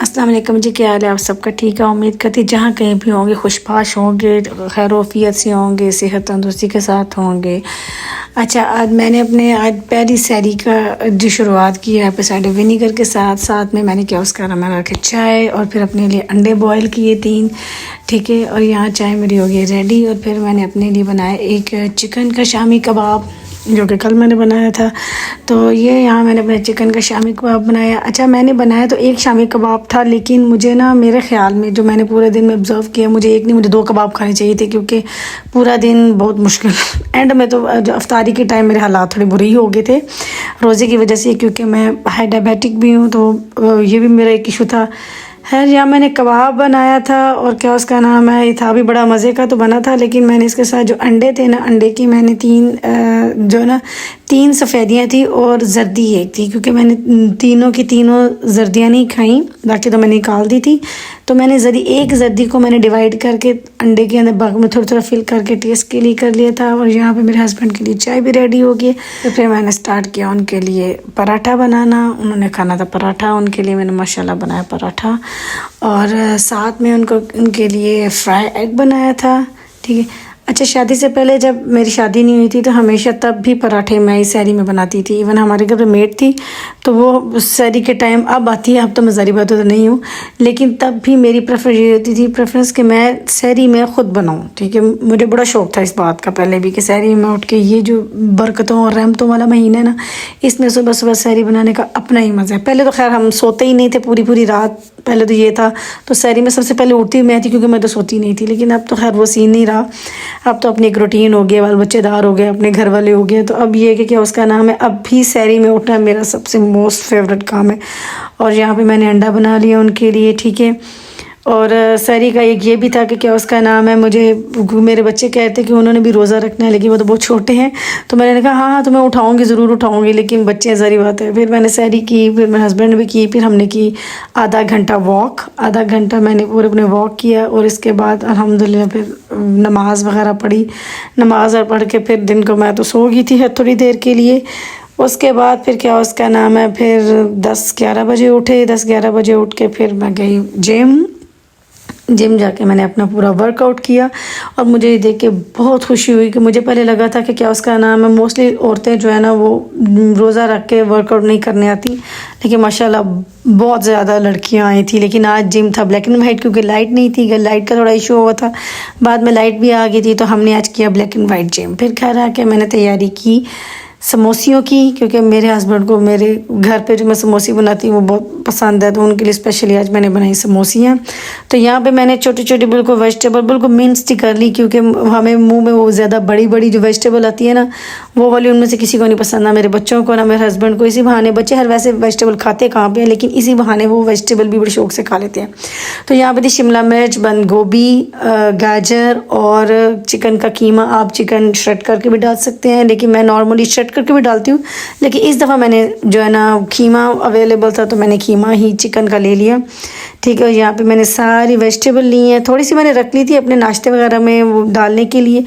अस्सलाम वालेकुम जी, क्या हाल है? आप सबका ठीक है? उम्मीद करती जहाँ कहीं भी होंगे खुशबाश होंगे, खैर वफ़ियत से होंगे, सेहत तंदुरुस्ती के साथ होंगे। अच्छा, आज पहली सैरी का जो शुरुआत की है एप्पल साइडर विनीगर के साथ। साथ में मैंने क्या उसका मैंने रखे चाय और फिर अपने लिए अंडे बॉयल किए 3, ठीक है। और यहाँ चाय मेरी हो गई रेडी। और फिर मैंने अपने लिए बनाया एक चिकन का शामी कबाब जो कि कल मैंने बनाया था। तो ये यहाँ मैंने अपने चिकन का शामी कबाब बनाया। अच्छा, मैंने बनाया तो एक शामी कबाब था, लेकिन मुझे ना मेरे ख़्याल में जो मैंने पूरे दिन में ऑब्ज़र्व किया, मुझे एक नहीं मुझे 2 कबाब खाने चाहिए थे, क्योंकि पूरा दिन बहुत मुश्किल एंड में तो जो अफ्तारी के टाइम मेरे हालात थोड़े बुरे ही हो गए थे रोज़े की वजह से, क्योंकि मैं हाई डायबिटिक भी हूँ, तो ये भी मेरा एक इशू था। खैर, यहाँ मैंने कबाब बनाया था और क्या उसका नाम है, ये था भी बड़ा मज़े का तो बना था। लेकिन मैंने इसके साथ जो अंडे थे ना, अंडे की मैंने 3 सफ़ेदियाँ थी और जर्दी एक थी, क्योंकि मैंने तीनों की तीनों जर्दियाँ नहीं खाई, बाकी तो मैंने निकाल दी थी। तो मैंने एक जर्दी को मैंने डिवाइड करके अंडे के अंदर बाग में थोड़ा थोड़ा फिल करके टेस्ट के लिए कर लिया था। और यहाँ पे मेरे हस्बैंड के लिए चाय भी रेडी हो गई। तो फिर मैंने स्टार्ट किया उनके लिए पराठा बनाना। उन्होंने खाना था पराठा, उनके लिए मैंने माशाल्लाह बनाया पराठा। और साथ में उनके लिए फ्राई एग बनाया था, ठीक है। अच्छा, शादी से पहले जब मेरी शादी नहीं हुई थी तो हमेशा तब भी पराठे मैं ही सहरी में बनाती थी। इवन हमारे घर में मेड थी तो वो सहरी के टाइम अब आती है, अब तो मैं ज़ाहिर बात तो नहीं हूँ, लेकिन तब भी मेरी प्रेफरेंस कि मैं सहरी में ख़ुद बनाऊँ, ठीक है। मुझे बड़ा शौक़ था इस बात का पहले भी कि सहरी में उठ के, ये जो बरकतों और रहमतों वाला महीना है ना, इसमें सुबह सुबह सहरी बनाने का अपना ही मज़ा है। पहले तो खैर हम सोते ही नहीं थे पूरी पूरी रात, पहले तो ये था। तो सहरी में सबसे पहले उठती मैं थी, क्योंकि मैं तो सोती नहीं थी। लेकिन अब तो खैर वो सीन नहीं रहा, अब तो अपनी एक रूटीन हो गया, बाल बच्चेदार हो गए, अपने घर वाले हो गए। तो अब ये है कि क्या उसका नाम है, अब भी सहरी में उठना मेरा सबसे मोस्ट फेवरेट काम है। और यहाँ पे मैंने अंडा बना लिया उनके लिए, ठीक है। और सहरी का एक ये भी था कि क्या उसका नाम है, मेरे बच्चे कहते कि उन्होंने भी रोज़ा रखना है, लेकिन वो तो बहुत छोटे हैं। तो मैंने कहा हाँ हाँ तो मैं उठाऊँगी, ज़रूर उठाऊँगी, लेकिन बच्चे ज़री बात है। फिर मैंने सहरी की, फिर मेरे हस्बैंड भी की, फिर हमने की आधा घंटा मैंने पूरे अपने वॉक किया। और इसके बाद अल्हम्दुलिल्लाह फिर नमाज़ वगैरह पढ़ी। नमाज़ पढ़ के फिर दिन को मैं तो सो गई थी थोड़ी देर के लिए। उसके बाद फिर क्या उसका नाम है, फिर 10-11 बजे उठे। 10-11 बजे उठ के फिर मैं गई जिम जाके मैंने अपना पूरा वर्कआउट किया। और मुझे ये देख के बहुत खुशी हुई कि मुझे पहले लगा था कि क्या उसका नाम है, मोस्टली औरतें जो है ना वो रोज़ा रख के वर्कआउट नहीं करने आती, लेकिन माशाल्लाह बहुत ज़्यादा लड़कियां आई थी। लेकिन आज जिम था ब्लैक एंड वाइट, क्योंकि लाइट नहीं थी, लाइट का थोड़ा इशू हुआ था। बाद में लाइट भी आ गई थी, तो हमने आज किया ब्लैक एंड वाइट जिम। फिर घर आके मैंने तैयारी की समोसियों की, क्योंकि मेरे हस्बैंड को मेरे घर पे जो मैं समोसी बनाती हूँ वो बहुत पसंद है, तो उनके लिए स्पेशली आज मैंने बनाई समोसियाँ। तो यहाँ पे मैंने छोटी छोटी बिल्कुल वेजिटेबल बिल्कुल मिन्स कर ली, क्योंकि हमें मुंह में वो ज़्यादा बड़ी बड़ी जो वेजिटेबल आती है ना, वो वाली उनमें से किसी को नहीं पसंद, ना मेरे बच्चों को ना मेरे हस्बैंड को। इसी बहाने बच्चे हर वैसे वेजिटेबल खाते कहाँ पे हैं, लेकिन इसी बहाने वो वेजिटेबल भी बड़े शौक से खा लेते हैं। तो यहाँ पे थी शिमला मिर्च, बंद गोभी, गाजर और चिकन का कीमा। आप चिकन श्रेड करके भी डाल सकते हैं, लेकिन मैं नॉर्मली श्रेड करके भी डालती हूँ, लेकिन इस दफ़ा मैंने जो है ना कीमा अवेलेबल था तो मैंने कीमा ही चिकन का ले लिया, ठीक है। यहाँ पे मैंने सारी वेजिटेबल ली हैं, थोड़ी सी मैंने रख ली थी अपने नाश्ते वगैरह में वो डालने के लिए।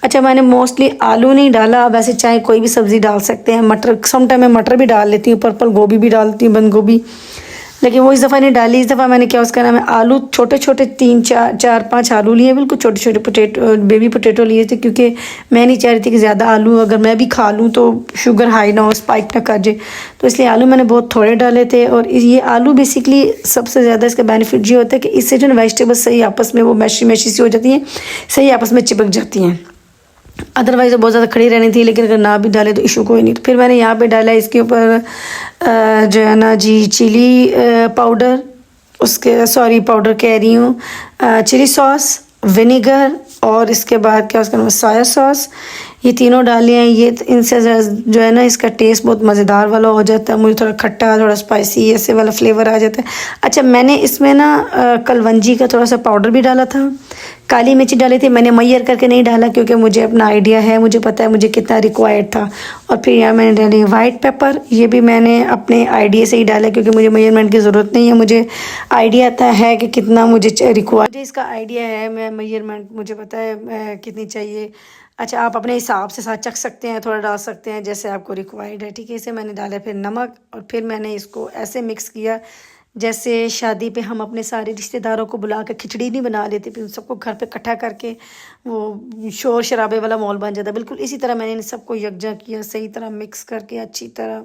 अच्छा, मैंने मोस्टली आलू नहीं डाला, अब ऐसे चाहे कोई भी सब्ज़ी डाल सकते हैं। मटर समटाइम मैं मटर भी डाल लेती हूँ, पर्पल गोभी भी डालती हूँ, बंद गोभी, लेकिन वो इस दफ़ा नहीं डाली। इस दफ़ा मैंने क्या उसका नाम है, आलू छोटे छोटे 3-4-5 आलू लिए, बिल्कुल छोटे छोटे पोटैटो बेबी पोटैटो लिए थे, क्योंकि मैं नहीं चाह रही थी कि ज़्यादा आलू अगर मैं भी खा लूँ तो शुगर हाई ना हो, स्पाइक ना कर जाए, तो इसलिए आलू मैंने बहुत थोड़े डाले थे। और ये आलू बेसिकली सबसे ज़्यादा इसका बेनिफिट ये होता है कि इससे जो वेजिटेबल्स सही आपस में वो मैशी सी हो जाती हैं, सही आपस में चिपक जाती हैं। अदरवाइज़ बहुत ज़्यादा खड़ी रहनी थी, लेकिन अगर ना भी डाले तो इशू कोई नहीं। तो फिर मैंने यहाँ पे डाला इसके ऊपर जो है ना जी चिली पाउडर, पाउडर कह रही हूँ, चिली सॉस, विनेगर, और इसके बाद क्या उसका नाम सोया सॉस, ये तीनों डाले हैं। ये इनसे जो है ना इसका टेस्ट बहुत मज़ेदार वाला हो जाता है, मुझे थोड़ा खट्टा थोड़ा स्पाइसी ऐसे वाला फ्लेवर आ जाता है। अच्छा, मैंने इसमें ना कलवंजी का थोड़ा सा पाउडर भी डाला था, काली मिर्ची डाली थी, मैंने मैयर करके नहीं डाला, क्योंकि मुझे अपना आइडिया है, मुझे पता है मुझे कितना रिक्वायर्ड था। और फिर यहाँ मैंने डाली वाइट पेपर, ये भी मैंने अपने आइडिया से ही डाला, क्योंकि मुझे मेजरमेंट की ज़रूरत नहीं है, मुझे आइडिया था है कि कितना मुझे रिक्वायर्ड, मुझे इसका आइडिया है, मैं मेजरमेंट मुझे पता है कितनी चाहिए। अच्छा, आप अपने हिसाब से साथ चख सकते हैं, थोड़ा डाल सकते हैं जैसे आपको रिक्वायर्ड है, ठीक है। इसे मैंने डाला, फिर नमक, और फिर मैंने इसको ऐसे मिक्स किया जैसे शादी पे हम अपने सारे रिश्तेदारों को बुला कर खिचड़ी नहीं बना लेते, फिर उन सबको घर पे इकट्ठा करके वो शोर शराबे वाला माहौल बन जाता, बिल्कुल इसी तरह मैंने इन सबको यकजा किया, सही तरह मिक्स करके अच्छी तरह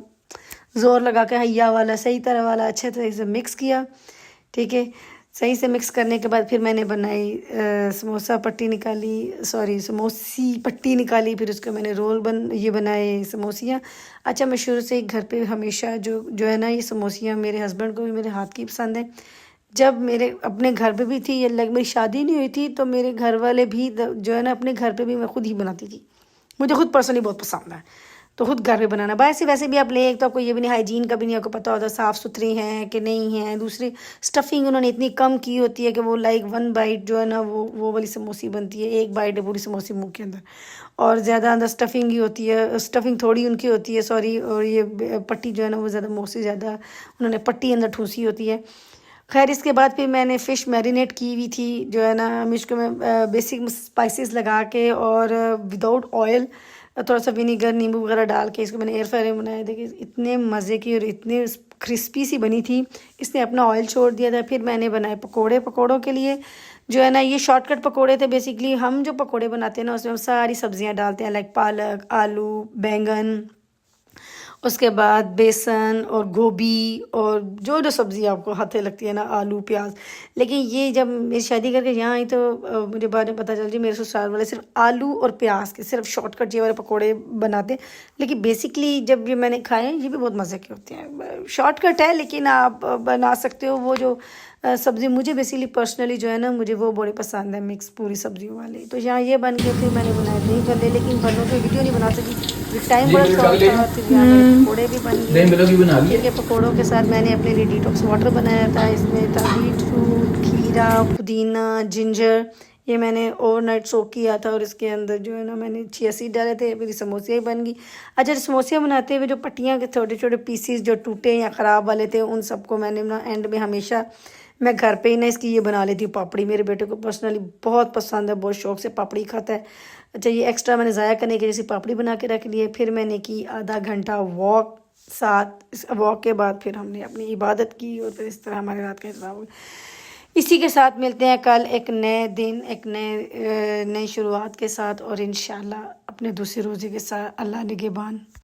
ज़ोर लगा के हैया वाला सही तरह वाला अच्छे तरह से मिक्स किया। ठीक है, सही से मिक्स करने के बाद फिर मैंने बनाई समोसा पट्टी निकाली, सॉरी समोसी पट्टी निकाली, फिर उसको मैंने रोल ये बनाए समोसियाँ। अच्छा, मैं शुरू से ही घर पे हमेशा जो है ना, ये समोसियाँ मेरे हस्बैंड को भी मेरे हाथ की पसंद है। जब मेरे अपने घर पे भी थी, ये मेरी शादी नहीं हुई थी, तो मेरे घर वाले भी जो है ना, अपने घर पे भी मैं खुद ही बनाती थी, मुझे खुद पर्सनली बहुत पसंद है, तो खुद घर पे बनाना। वैसे भी आप ले, एक तो आपको ये भी नहीं हाइजीन का भी नहीं आपको पता होता साफ़ सुथरी हैं कि नहीं है। दूसरी स्टफिंग उन्होंने इतनी कम की होती है कि वो लाइक 1 बाइट जो है ना, वो वाली समोसी बनती है, 1 बाइट है पूरी समोसी मुंह के अंदर, और ज़्यादा अंदर स्टफिंग ही होती है, स्टफिंग थोड़ी उनकी होती है, सॉरी। और ये पट्टी जो है ना, वो ज़्यादा मोस्टली ज़्यादा उन्होंने पट्टी अंदर ठूसी होती है। खैर, इसके बाद फिर मैंने फ़िश मैरिनेट की हुई थी, जो है ना, इसको मैं बेसिक स्पाइसेस लगा के और विदाउट ऑयल थोड़ा सा विनीगर नींबू वगैरह डाल के इसको मैंने एयर फ्रायर में बनाया। देखिए इतने मज़े की और इतने क्रिस्पी सी बनी थी। इसने अपना ऑयल छोड़ दिया था। फिर मैंने बनाए पकोड़े। पकोड़ों के लिए जो है ना, ये शॉर्टकट पकोड़े थे। बेसिकली हम जो पकोड़े बनाते हैं ना, उसमें हम सारी सब्जियां डालते हैं, लाइक पालक, आलू, बैंगन, उसके बाद बेसन और गोभी और जो जो सब्ज़ी आपको हाथे लगती है ना, आलू प्याज। लेकिन ये जब मेरी शादी करके यहाँ आई तो मुझे बाद में पता चल जी, मेरे ससुराल वाले सिर्फ आलू और प्याज के सिर्फ शॉर्टकट ये वाले पकोड़े बनाते। लेकिन बेसिकली जब ये मैंने खाए, ये भी बहुत मज़े के होते हैं। शॉर्टकट है लेकिन आप बना सकते हो। वो जो सब्ज़ी मुझे बेसिकली पर्सनली जो है ना, मुझे वो बड़ी पसंद है, मिक्स पूरी सब्जियों वाली। तो यहाँ ये बन के फिर मैंने बनाया दही भल्ले, लेकिन भल्लों की वीडियो नहीं बना सकी, टाइम बड़ा शॉर्ट था। फिर यहाँ मेरे पकौड़े भी बन गए। ठीक है, पकौड़ों के साथ मैंने अपने लिए डिटॉक्स वाटर बनाया था। इसमें था बीट रूट, खीरा, पुदीना, जिंजर, ये मैंने ओवरनाइट सोक किया था। और इसके अंदर जो है ना, मैंने चिया सीड डाले थे। मेरी समोसियाँ ही बन गई। अच्छा, समोसियाँ बनाते हुए जो पट्टियाँ के छोटे छोटे पीसीस जो टूटे या ख़राब वाले थे, उन सबको मैंने ना एंड में हमेशा मैं घर पे ही ना इसकी ये बना लेती हूँ पापड़ी। मेरे बेटे को पर्सनली बहुत पसंद है, बहुत शौक से पापड़ी खाता है। अच्छा, ये एक्स्ट्रा मैंने ज़ाया करने की जैसी पापड़ी बना के रख ली है। फिर मैंने की आधा घंटा वॉक। इस वॉक के बाद फिर हमने अपनी इबादत की और फिर इस तरह हमारे रात का इंतज़ाम हो। इसी के साथ मिलते हैं कल एक नए दिन, एक नई शुरुआत के साथ, और इंशाल्लाह अपने दूसरे रोज़े के साथ। अल्लाह निगहबान।